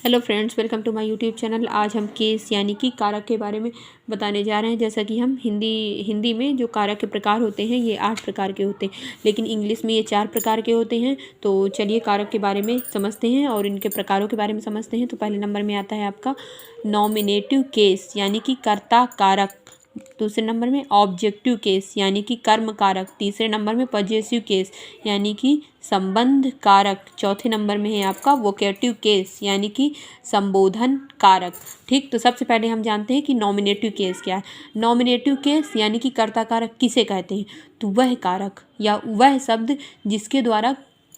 Hello friends, welcome to my YouTube channel. आज हम case यानी कि कारक के बारे में बताने जा रहे हैं। जैसा कि हम हिंदी में जो कारक के प्रकार होते हैं ये 8 प्रकार के होते हैं, लेकिन इंग्लिश में ये 4 प्रकार के होते हैं। तो चलिए कारक के बारे में समझते हैं और इनके प्रकारों के बारे में समझते हैं। तो पहले नंबर में आता है आपका नॉमिनेटिव केस यानी कि कर्ता कारक। दूसरे नंबर में ऑब्जेक्टिव केस यानी कि कर्म कारक। तीसरे नंबर में पजेसिव केस यानी कि संबंध कारक। चौथे नंबर में है आपका वोकेटिव केस यानी कि संबोधन कारक। ठीक, तो सबसे पहले हम जानते हैं कि नॉमिनेटिव केस क्या है। नॉमिनेटिव केस यानी कि कर्ता कारक किसे कहते हैं? तो वह कारक या वह शब्द जिसके द्वारा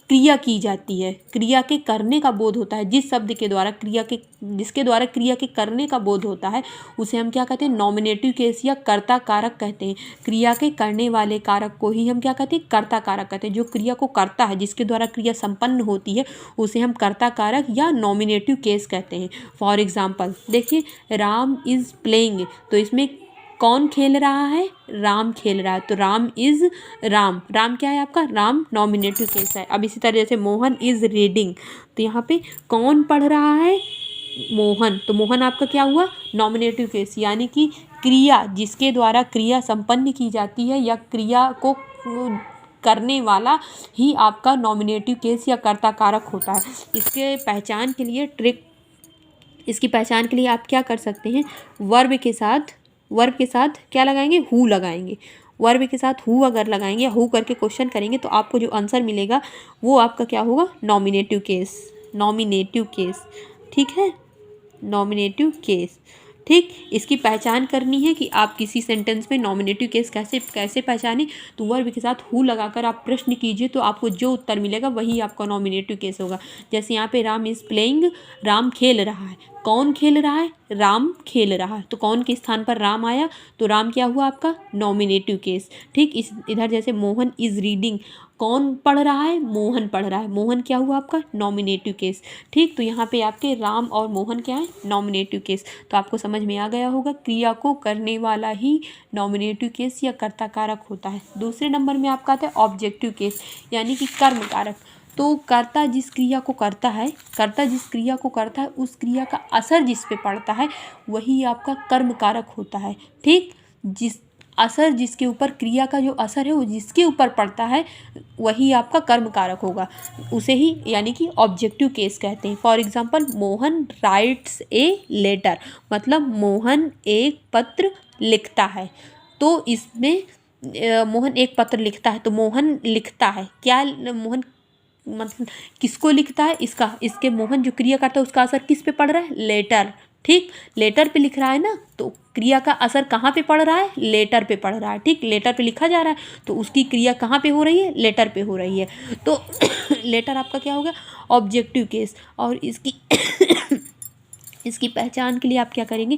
क्रिया की जाती है, क्रिया के करने का बोध होता है। जिस शब्द के द्वारा जिसके द्वारा क्रिया के करने का बोध होता है उसे हम क्या कहते हैं? नॉमिनेटिव केस या कर्ता कारक कहते हैं। क्रिया के करने वाले कारक को ही हम क्या कहते हैं? कर्ता कारक कहते हैं। जो क्रिया को करता है, जिसके द्वारा क्रिया संपन्न होती है, उसे हम कर्ता कारक या नॉमिनेटिव केस कहते हैं। फॉर एग्जाम्पल देखिए, राम इज प्लेइंग, तो इसमें कौन खेल रहा है? राम खेल रहा है। तो राम इज राम, राम क्या है आपका? राम नॉमिनेटिव केस है। अब इसी तरह जैसे मोहन इज रीडिंग, तो यहाँ पे कौन पढ़ रहा है? मोहन। तो मोहन आपका क्या हुआ? नॉमिनेटिव केस यानी कि क्रिया जिसके द्वारा क्रिया संपन्न की जाती है या क्रिया को करने वाला ही आपका नॉमिनेटिव केस या कर्ता कारक होता है। इसके पहचान के लिए इसकी पहचान के लिए आप क्या कर सकते हैं? वर्ब के साथ क्या लगाएंगे? हु लगाएंगे। वर्ब के साथ हु अगर लगाएंगे, हु करके क्वेश्चन करेंगे, तो आपको जो आंसर मिलेगा वो आपका क्या होगा? Nominative case. नॉमिनेटिव केस, ठीक है, नॉमिनेटिव केस। ठीक, इसकी पहचान करनी है कि आप किसी सेंटेंस में नॉमिनेटिव केस कैसे पहचानें। तो वर्ब के साथ हु लगाकर आप प्रश्न कीजिए, तो आपको जो उत्तर मिलेगा वही आपका नॉमिनेटिव केस होगा। जैसे यहाँ पे राम इज प्लेइंग, राम खेल रहा है। कौन खेल रहा है? राम खेल रहा है। तो कौन के स्थान पर राम आया? तो राम क्या हुआ आपका? Nominative case. ठीक, इधर जैसे मोहन इज रीडिंग, कौन पढ़ रहा है? मोहन पढ़ रहा है। मोहन क्या हुआ आपका? Nominative case. ठीक, तो यहाँ पे आपके राम और मोहन क्या है? Nominative case. तो आपको समझ में आ गया होगा, क्रिया को करने वाला ही नॉमिनेटिव केस या कर्ता कारक होता है। दूसरे नंबर में आपका आता है ऑब्जेक्टिव केस यानी कि कर्म कारक। तो कर्ता जिस क्रिया को करता है, उस क्रिया का असर जिस पे पड़ता है वही आपका कर्म कारक होता है। ठीक, जिसके ऊपर क्रिया का जो असर है वो जिसके ऊपर पड़ता है वही आपका कर्म कारक होगा, उसे ही यानी कि ऑब्जेक्टिव केस कहते हैं। For example, Mohan writes a letter, मतलब मोहन एक पत्र लिखता है। तो इसमें मोहन एक पत्र लिखता है, तो मोहन लिखता है क्या? मोहन मतलब किसको लिखता है? इसके मोहन जो क्रिया करता है उसका असर किस पे पड़ रहा है? लेटर। ठीक, लेटर पे लिख रहा है ना, तो क्रिया का असर कहाँ पे पड़ रहा है? लेटर पे पड़ रहा है। ठीक, लेटर पे लिखा जा रहा है, तो उसकी क्रिया कहाँ पे हो रही है? लेटर पे हो रही है। तो लेटर आपका क्या होगा? Objective case. और इसकी पहचान के लिए आप क्या करेंगे?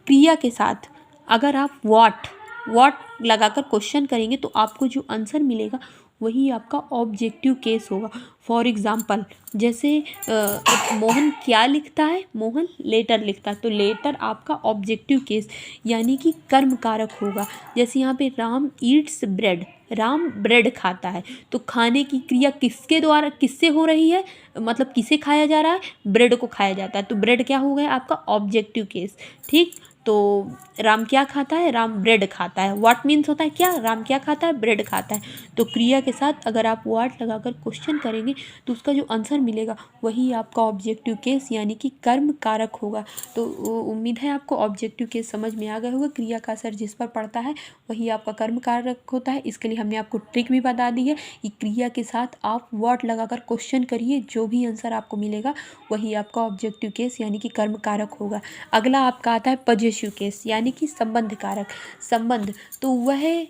क्रिया के साथ अगर आप वॉट लगाकर क्वेश्चन करेंगे तो आपको जो आंसर मिलेगा वही आपका ऑब्जेक्टिव केस होगा। फॉर एग्जाम्पल, जैसे मोहन क्या लिखता है? मोहन लेटर लिखता है, तो लेटर आपका ऑब्जेक्टिव केस यानी कि कर्म कारक होगा। जैसे यहाँ पे Ram Yeats bread, Ram bread खाता है, तो खाने की क्रिया किससे हो रही है? मतलब किसे खाया जा रहा है? ब्रेड को खाया जाता है, तो ब्रेड क्या हो गया आपका? Objective case. ठीक, तो राम क्या खाता है? राम ब्रेड खाता है। व्हाट मीन्स होता है क्या? राम क्या खाता है? ब्रेड खाता है। तो क्रिया के साथ अगर आप व्हाट लगाकर क्वेश्चन करेंगे तो उसका जो आंसर मिलेगा वही आपका ऑब्जेक्टिव केस यानी कि कर्म कारक होगा। तो उम्मीद है आपको ऑब्जेक्टिव केस समझ में आ गया होगा। क्रिया का असर जिस पर पड़ता है वही आपका कर्म कारक होता है। इसके लिए हमने आपको ट्रिक भी बता दी है कि क्रिया के साथ आप व्हाट लगाकर क्वेश्चन करिए, जो भी आंसर आपको मिलेगा वही आपका ऑब्जेक्टिव केस यानी कि कर्म कारक होगा। अगला आपका आता है पजेसिव केस यानी कि संबंध कारक। संबंध, तो वह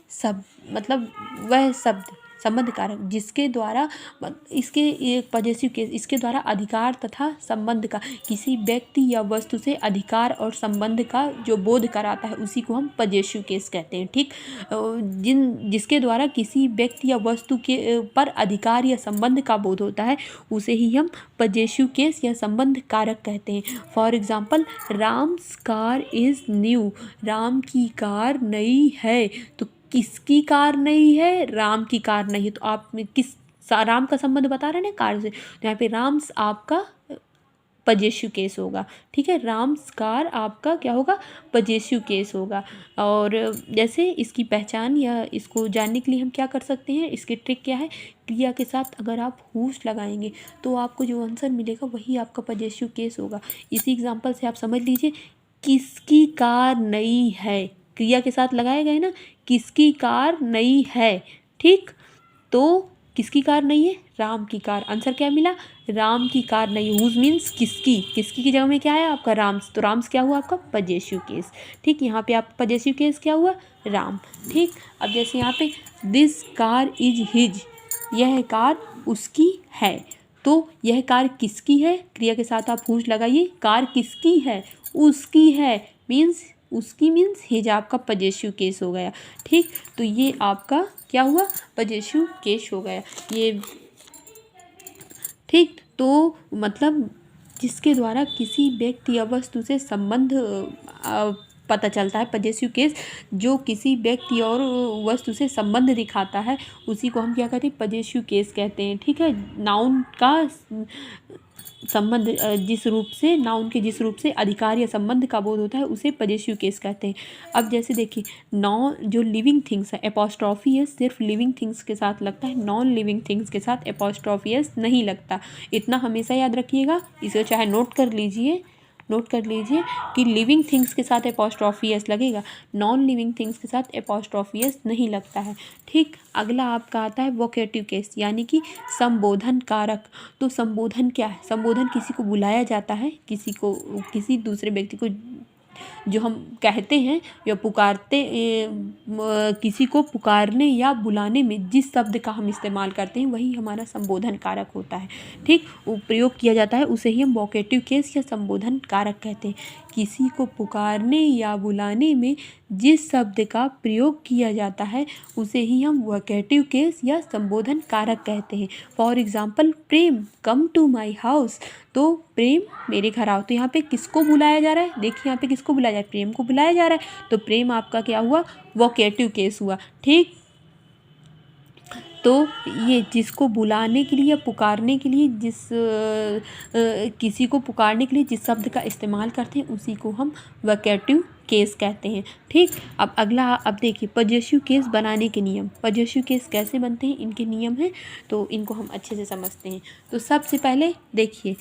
शब्द संबंध कारक जिसके द्वारा इसके पजेसिव केस, इसके द्वारा अधिकार तथा संबंध का, किसी व्यक्ति या वस्तु से अधिकार और संबंध का जो बोध कराता है उसी को हम पजेसिव केस कहते हैं। ठीक, जिसके द्वारा किसी व्यक्ति या वस्तु के पर अधिकार या संबंध का बोध होता है उसे ही हम पजेसिव केस या संबंध कारक कहते हैं। For example, Ram's car is new, Ram की कार नई है। तो किसकी कार नई है? राम की कार नई है। तो आप राम का संबंध बता रहे हैं ना कार से, तो यहाँ पे राम्स आपका पजेसिव केस होगा। ठीक है, राम्स कार आपका क्या होगा, पजेसिव केस होगा। और जैसे इसकी पहचान या इसको जानने के लिए हम क्या कर सकते हैं, इसकी ट्रिक क्या है, क्रिया के साथ अगर आप हुश लगाएंगे तो आपको जो आंसर मिलेगा वही आपका पजेसिव केस होगा। इसी एग्जाम्पल से आप समझ लीजिए, किसकी कार नई है, क्रिया के साथ लगाया गया है ना, किसकी कार नई है। ठीक, तो किसकी कार नई है, राम की कार। आंसर क्या मिला, राम की कार नई। हुज मीन्स किसकी, किसकी की जगह में क्या है आपका, राम्स। तो राम्स क्या हुआ आपका, पजेसिव केस। ठीक, यहाँ पे आपका पजेसिव केस क्या हुआ, राम। ठीक, अब जैसे यहाँ पे दिस कार इज हिज, यह कार उसकी है। तो यह कार किसकी है, क्रिया के साथ आप हुज लगाइए, कार किसकी है, उसकी है, मीन्स उसकी मीन्स हिज आपका पजेसिव केस हो गया। ठीक, तो ये आपका क्या हुआ, पजेसिव केस हो गया ये। ठीक, तो मतलब जिसके द्वारा किसी व्यक्ति या वस्तु से संबंध पता चलता है, पजेसिव केस जो किसी व्यक्ति और वस्तु से संबंध दिखाता है उसी को हम क्या कहते हैं, पजेसिव केस कहते हैं। ठीक है, नाउन का संबंध जिस रूप से, नाउन के जिस रूप से अधिकार या संबंध का बोध होता है उसे पजेसिव केस कहते हैं। अब जैसे देखिए, जो लिविंग थिंग्स है, एपोस्ट्रॉफी एस सिर्फ लिविंग थिंग्स के साथ लगता है, नॉन लिविंग थिंग्स के साथ एपोस्ट्रॉफी एस नहीं लगता। इतना हमेशा याद रखिएगा, इसे चाहे नोट कर लीजिए कि लिविंग थिंग्स के साथ एपोस्ट्रॉफी एस लगेगा, नॉन लिविंग थिंग्स के साथ एपोस्ट्रॉफी एस नहीं लगता है। ठीक, अगला आपका आता है वोकेटिव केस, यानी कि संबोधन कारक। तो संबोधन क्या है, संबोधन किसी को बुलाया जाता है, किसी दूसरे व्यक्ति को जो हम कहते हैं या पुकारते, किसी को पुकारने या बुलाने में जिस शब्द का हम इस्तेमाल करते हैं वही हमारा संबोधन कारक होता है। ठीक, वो प्रयोग किया जाता है उसे ही हम वोकेटिव केस या संबोधन कारक कहते हैं। किसी को पुकारने या बुलाने में जिस शब्द का प्रयोग किया जाता है उसे ही हम वोकेटिव केस या संबोधन कारक कहते हैं। For example, Prem come to my house, तो प्रेम मेरे घर आओ। तो यहाँ पे किसको बुलाया जा रहा है, देखिए यहाँ पे किसको बुलाया जा रहा है, प्रेम को बुलाया जा रहा है। तो प्रेम आपका क्या हुआ, वोकेटिव केस हुआ। ठीक, तो ये जिसको बुलाने के लिए या पुकारने के लिए किसी को पुकारने के लिए जिस शब्द का इस्तेमाल करते हैं उसी को हम वोकेटिव केस कहते हैं। ठीक, अब अगला, अब देखिए पजेसिव केस बनाने के नियम, पजेसिव केस कैसे बनते हैं, इनके नियम हैं, तो इनको हम अच्छे से समझते हैं। तो सबसे पहले देखिए,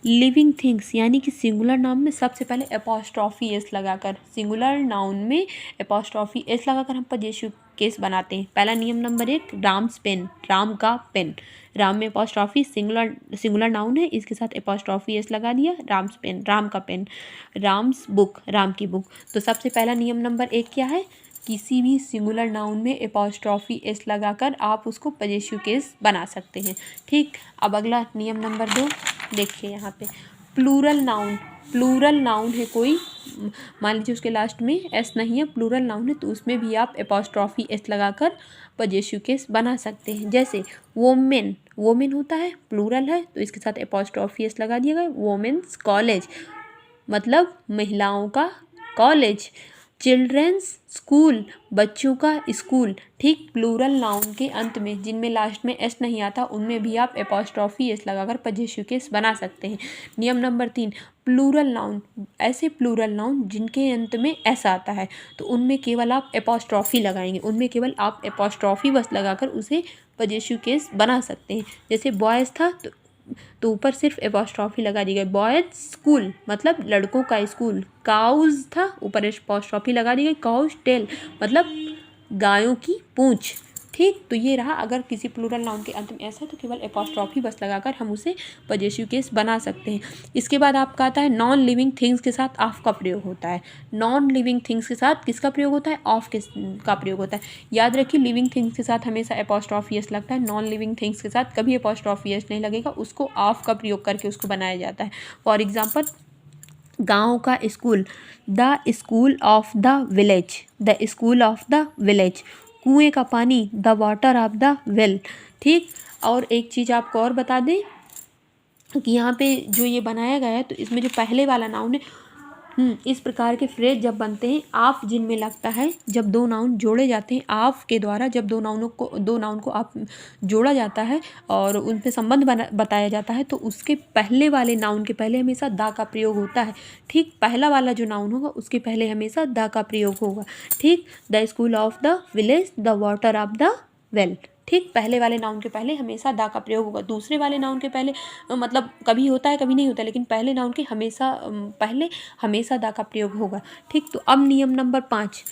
लिविंग थिंग्स यानी कि सिंगुलर नाउन में सबसे पहले एपोस्ट्रॉफी एस लगाकर, सिंगुलर नाउन में एपोस्ट्रॉफी एस लगाकर हम पजेसिव केस बनाते हैं। पहला नियम नंबर 1, राम्स पेन, राम का पेन। राम में एपोस्ट्रॉफी, सिंगुलर नाउन है, इसके साथ एपोस्ट्रॉफी एस लगा दिया, राम्स पेन, राम का पेन। राम्स बुक, राम की बुक। तो सबसे पहला नियम नंबर 1 क्या है, किसी भी सिंगुलर नाउन में एपोस्ट्रॉफी एस लगाकर आप उसको पजेसिव केस बना सकते हैं। ठीक, अब अगला नियम नंबर 2 देखिए, यहाँ पे प्लूरल नाउन है कोई, मान लीजिए उसके लास्ट में एस नहीं है, प्लूरल नाउन है, तो उसमें भी आप एपोस्ट्रॉफी एस लगाकर पजेसिव केस बना सकते हैं। जैसे वोमेन होता है, प्लूरल है, तो इसके साथ एपोस्ट्रॉफी एस लगा दिया गया, वोमेन्स कॉलेज, मतलब महिलाओं का कॉलेज। चिल्ड्रंस स्कूल, बच्चों का स्कूल। ठीक, प्लूरल नाउन के अंत में जिनमें लास्ट में एस नहीं आता उनमें भी आप एपोस्ट्रॉफी एस लगाकर पजेसिव केस बना सकते हैं। नियम नंबर 3, प्लूरल नाउन, ऐसे प्लूरल नाउन जिनके अंत में एस आता है तो उनमें केवल आप एपोस्ट्रॉफी लगाएंगे, उनमें केवल आप एपोस्ट्रॉफी बस लगाकर उसे पजेसिव केस बना सकते हैं। जैसे बॉयज़ था तो ऊपर सिर्फ एपोस्ट्रॉफी लगा दी गई, बॉयज स्कूल मतलब लड़कों का स्कूल। काउज था, ऊपर एपोस्ट्रॉफी लगा दी गई, काउज टेल मतलब गायों की पूंछ। ठीक, तो ये रहा, अगर किसी प्लूरल नाउन के अंत में ऐसा तो केवल एपोस्ट्रॉफी बस लगाकर हम उसे पजेसिव केस बना सकते हैं। इसके बाद आपका आता है नॉन लिविंग थिंग्स के साथ ऑफ का प्रयोग होता है। नॉन लिविंग थिंग्स के साथ किसका प्रयोग होता है, ऑफ का प्रयोग होता है। याद रखिए, लिविंग थिंग्स के साथ हमेशा एपोस्ट्रॉफी एस लगता है, नॉन लिविंग थिंग्स के साथ कभी एपोस्ट्रॉफी एस नहीं लगेगा, उसको ऑफ का प्रयोग करके उसको बनाया जाता है। फॉर एग्जाम्पल, गाँव का school, the school of the village, the school of the village. कुएं का पानी, the water of the well. ठीक, और एक चीज़ आपको और बता दें कि यहाँ पे जो ये बनाया गया है तो इसमें जो पहले वाला नाउन है इस प्रकार के फ्रेज जब बनते हैं आप जिनमें लगता है जब दो नाउन जोड़े जाते हैं आप के द्वारा, जब दो नाउन को आप जोड़ा जाता है और उन पे संबंध बताया जाता है तो उसके पहले वाले नाउन के पहले हमेशा दा का प्रयोग होता है। ठीक, पहला वाला जो नाउन होगा उसके पहले हमेशा दा का प्रयोग होगा। ठीक, the school of the village, the water of the well. ठीक, पहले वाले नाउन के पहले हमेशा दा का प्रयोग होगा। दूसरे वाले नाउन के पहले मतलब कभी होता है कभी नहीं होता, लेकिन पहले नाउन के पहले हमेशा दा का प्रयोग होगा। ठीक, तो अब नियम नंबर 5,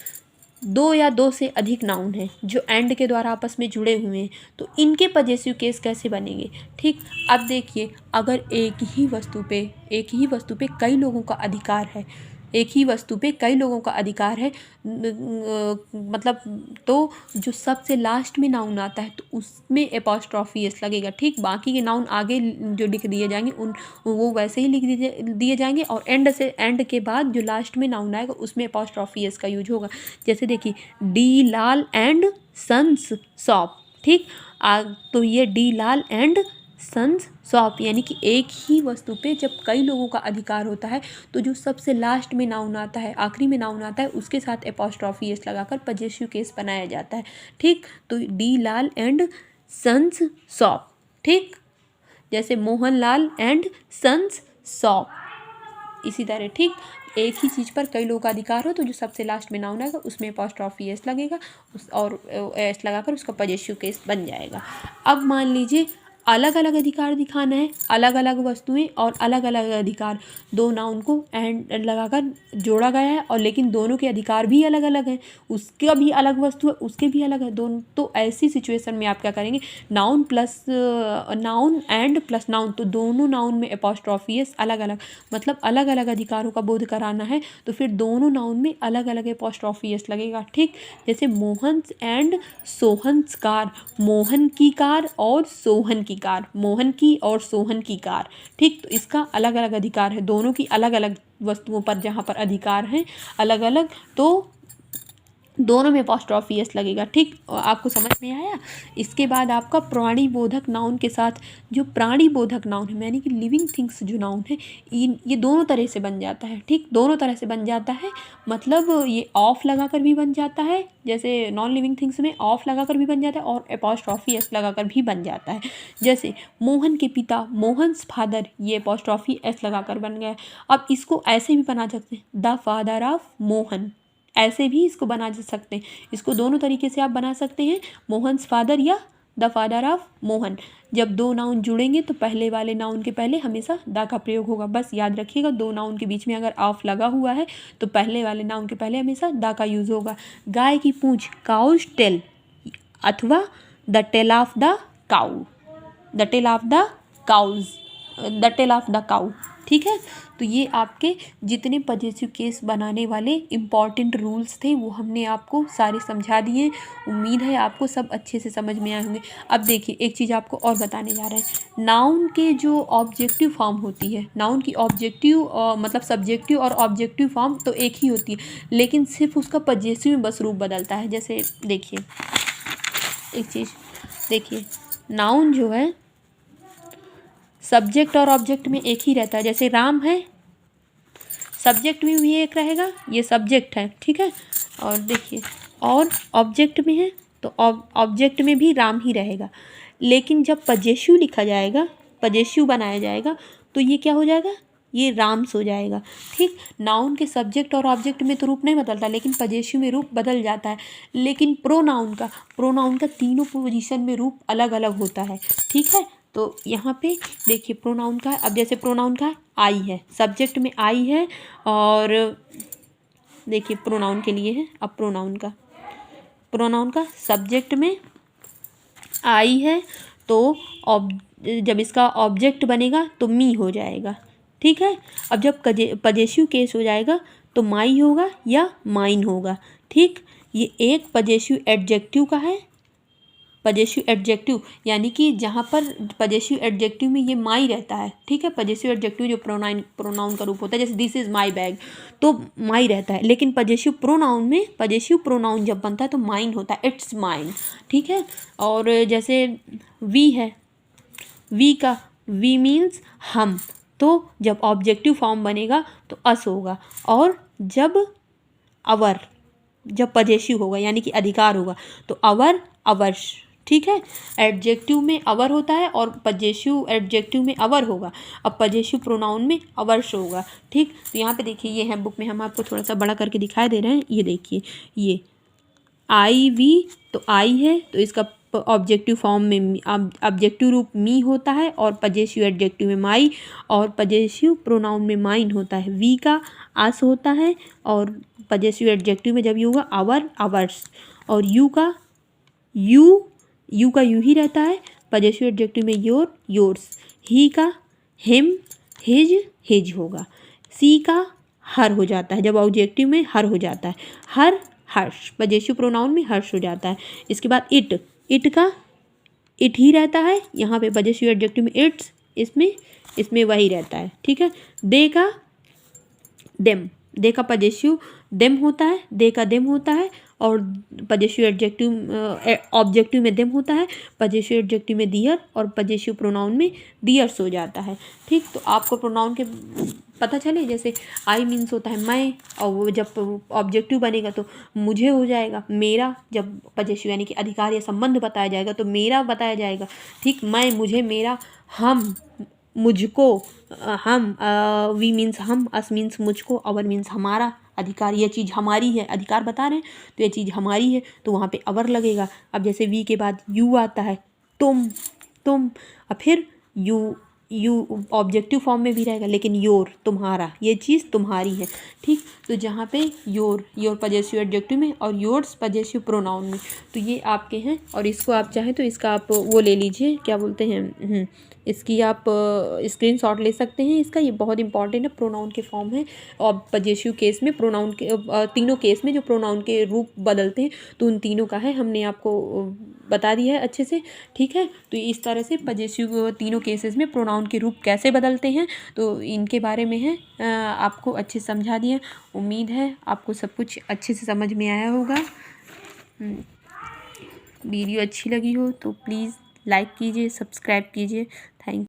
दो या दो से अधिक नाउन हैं जो एंड के द्वारा आपस में जुड़े हुए हैं तो इनके पजेसिव केस कैसे बनेंगे। ठीक, अब देखिए, अगर एक ही वस्तु पे कई लोगों का अधिकार है, एक ही वस्तु पे कई लोगों का अधिकार है, मतलब तो जो सबसे लास्ट में नाउन आता है तो उसमें एपॉस्ट्रॉफी एस लगेगा। ठीक, बाकी के नाउन आगे जो लिख दिए जाएंगे वो वैसे ही लिख दिए जाएंगे और एंड के बाद जो लास्ट में नाउन आएगा उसमें एपॉस्ट्रॉफी एस का यूज होगा। जैसे देखिए, D Lal and sons shop. ठीक, तो ये D Lal and sons shop यानी कि एक ही वस्तु पे जब कई लोगों का अधिकार होता है तो जो सबसे लास्ट में नाउन आता है, आखिरी में नाउन आता है, उसके साथ एपॉस्ट्रॉफी एस लगाकर पजेसिव केस बनाया जाता है। ठीक, तो D Lal and sons shop. ठीक, जैसे Mohan Lal and sons shop, इसी तरह। ठीक, एक ही चीज़ पर कई लोगों का अधिकार हो तो जो सबसे लास्ट में नाउन आएगा उसमें एपॉस्ट्रॉफी एस लगेगा और एस लगाकर उसका पजेसिव केस बन जाएगा। अब मान लीजिए अलग अलग अधिकार दिखाना है, अलग अलग वस्तुएं और अलग अलग अधिकार, दो नाउन को एंड लगाकर जोड़ा गया है और लेकिन दोनों के अधिकार भी अलग अलग हैं, उसका भी अलग वस्तु है उसके भी अलग है दोनों। तो ऐसी सिचुएशन में आप क्या करेंगे, noun plus noun and plus noun, तो दोनों नाउन में एपॉस्ट्रॉफी एस अलग अलग, मतलब अलग अलग अधिकारों का बोध कराना है तो फिर दोनों नाउन में अलग अलग एपॉस्ट्रॉफी एस लगेगा। ठीक, जैसे मोहन्स एंड सोहन्स कार, मोहन की कार और सोहन की कार, मोहन की और सोहन की कार। ठीक, तो इसका अलग अलग अधिकार है, दोनों की अलग अलग वस्तुओं पर जहाँ पर अधिकार हैं अलग अलग, तो दोनों में एपॉस्ट्रॉफी एस लगेगा। ठीक, आपको समझ में आया। इसके बाद आपका प्राणी बोधक नाउन के साथ जो प्राणी बोधक नाउन है यानी कि लिविंग थिंग्स जो नाउन है ये दोनों तरह से बन जाता है। ठीक, दोनों तरह से बन जाता है, मतलब ये ऑफ लगाकर भी बन जाता है, जैसे नॉन लिविंग थिंग्स में ऑफ लगाकर भी बन जाता है और एपॉस्ट्रॉफी एस लगाकर भी बन जाता है। जैसे मोहन के पिता, मोहन्स फादर, ये एपॉस्ट्रॉफी एस लगाकर बन गया। अब इसको ऐसे भी बना सकते हैं, द फादर ऑफ मोहन, ऐसे भी इसको बना सकते हैं। इसको दोनों तरीके से आप बना सकते हैं, मोहन्स फादर या द फादर ऑफ मोहन। जब दो नाउन जुड़ेंगे तो पहले वाले नाउन के पहले हमेशा दा का प्रयोग होगा। बस याद रखिएगा, दो नाउन के बीच में अगर ऑफ लगा हुआ है तो पहले वाले नाउन के पहले हमेशा दा का यूज होगा। गाय की पूंछ, काउज टेल, अथवा the tail of the cow, the tail of the cows, the tail of the cow. ठीक है, तो ये आपके जितने पजेसिव केस बनाने वाले इम्पॉर्टेंट रूल्स थे वो हमने आपको सारे समझा दिए। उम्मीद है आपको सब अच्छे से समझ में आए होंगे। अब देखिए, एक चीज़ आपको और बताने जा रहे हैं, नाउन के जो ऑब्जेक्टिव फॉर्म होती है, नाउन की ऑब्जेक्टिव मतलब सब्जेक्टिव और ऑब्जेक्टिव फॉर्म तो एक ही होती है लेकिन सिर्फ उसका पजेसिव में बस रूप बदलता है। जैसे देखिए, एक चीज़ देखिए, नाउन जो है सब्जेक्ट और ऑब्जेक्ट में एक ही रहता है। जैसे राम है, सब्जेक्ट में भी एक रहेगा, ये सब्जेक्ट है। ठीक है, और देखिए, और ऑब्जेक्ट में है तो ऑब्जेक्ट में भी राम ही रहेगा। लेकिन जब पजेसिव लिखा जाएगा, पजेसिव बनाया जाएगा तो ये क्या हो जाएगा, ये राम्स हो जाएगा। ठीक, नाउन के सब्जेक्ट और ऑब्जेक्ट में तो रूप नहीं बदलता लेकिन पजेसिव में रूप बदल जाता है। लेकिन प्रोनाउन का तीनों पोजीशन में रूप अलग अलग होता है। ठीक है, तो यहाँ पे देखिए प्रोनाउन का, अब जैसे प्रोनाउन का आई है, सब्जेक्ट में आई है, और देखिए प्रोनाउन के लिए है। अब प्रोनाउन का सब्जेक्ट में आई है तो जब इसका ऑब्जेक्ट बनेगा तो मी हो जाएगा। ठीक है, अब जब पजेसिव केस हो जाएगा तो माई होगा या माइन होगा। ठीक, ये एक पजेसिव एडजेक्टिव का है, पजेसिव एडजेक्टिव यानी कि जहाँ पर पजेसिव एडजेक्टिव में ये माई रहता है। ठीक है, पजेसिव एडजेक्टिव जो प्रोनाउन का रूप होता है, जैसे दिस इज़ माई बैग तो माई रहता है, लेकिन पजेसिव प्रोनाउन जब बनता है तो माइन होता है, इट्स माइन। ठीक है, और जैसे वी है, वी मीन्स हम, तो जब ऑब्जेक्टिव फॉर्म बनेगा तो अस होगा, और जब अवर, जब पजेसिव होगा यानी कि अधिकार होगा तो अवर, अवर्स। ठीक है, एडजेक्टिव में अवर होता है और पजेसिव एडजेक्टिव में अवर होगा, अब पजेसिव प्रोनाउन में अवर्स होगा। ठीक, तो यहाँ पे देखिए ये है, बुक में हम आपको थोड़ा सा बड़ा करके दिखाई दे रहे हैं। ये देखिए, ये आई वी, तो आई है तो इसका ऑब्जेक्टिव फॉर्म में ऑब्जेक्टिव रूप मी होता है, और पजेसिव एडजेक्टिव में माई, और पजेसिव प्रोनाउन में माइन होता है। वी का अस होता है, और पजेसिव एडजेक्टिव में जब यू होगा आवर, आवर्स, और यू का यू ही रहता है, पजेसिव एडजेक्टिव में योर, योर्स, ही का हिम, हिज होगा, सी का हर हो जाता है, जब ऑब्जेक्टिव में हर हो जाता है, हर, हर्ष, पजेसिव प्रोनाउन में हर्ष हो जाता है। इसके बाद इट का इट ही रहता है, यहाँ पे पजेसिव एडजेक्टिव में इट्स, इसमें वही रहता है। ठीक है, दे का पजेसिव देम होता है, दे का देम होता है, और पजेसिव एडजेक्टिव ऑब्जेक्टिव में देम होता है, पजेसिव एडजेक्टिव में दियर, और पजेसिव प्रोनाउन में दियर्स हो जाता है। ठीक, तो आपको प्रोनाउन के पता चले, जैसे आई मीन्स होता है मैं, और वो जब ऑब्जेक्टिव बनेगा तो मुझे हो जाएगा, मेरा जब पजेसिव यानी कि अधिकार या संबंध बताया जाएगा तो मेरा बताया जाएगा। ठीक, मैं, मुझे, मेरा, हम, मुझको, हम, वी मीन्स हम, अस मीन्स मुझको, अवर मीन्स हमारा अधिकार, ये चीज़ हमारी है, अधिकार बता रहे हैं तो ये चीज़ हमारी है तो वहाँ पे अवर लगेगा। अब जैसे वी के बाद यू आता है, तुम, अब फिर यू ऑब्जेक्टिव फॉर्म में भी रहेगा, लेकिन योर, तुम्हारा, ये चीज़ तुम्हारी है। ठीक, तो जहाँ पे योर पजेसिव एडजेक्टिव में और योर्स पजेसिव प्रोनाउन में, तो ये आपके हैं। और इसको आप चाहें तो इसका आप वो ले लीजिए, क्या बोलते हैं, इसकी आप स्क्रीनशॉट ले सकते हैं इसका, ये बहुत इंपॉर्टेंट है, प्रोनाउन के फॉर्म है। और पजेसिव केस में प्रोनाउन के तीनों केस में जो प्रोनाउन के रूप बदलते हैं तो उन तीनों का है, हमने आपको बता दिया है अच्छे से। ठीक है, तो इस तरह से पजेसिव तीनों केसेस में प्रोनाउन के रूप कैसे बदलते हैं तो इनके बारे में है, आपको अच्छे से समझा दिया। उम्मीद है आपको सब कुछ अच्छे से समझ में आया होगा। वीडियो अच्छी लगी हो तो प्लीज़ लाइक कीजिए, सब्सक्राइब कीजिए। थैंक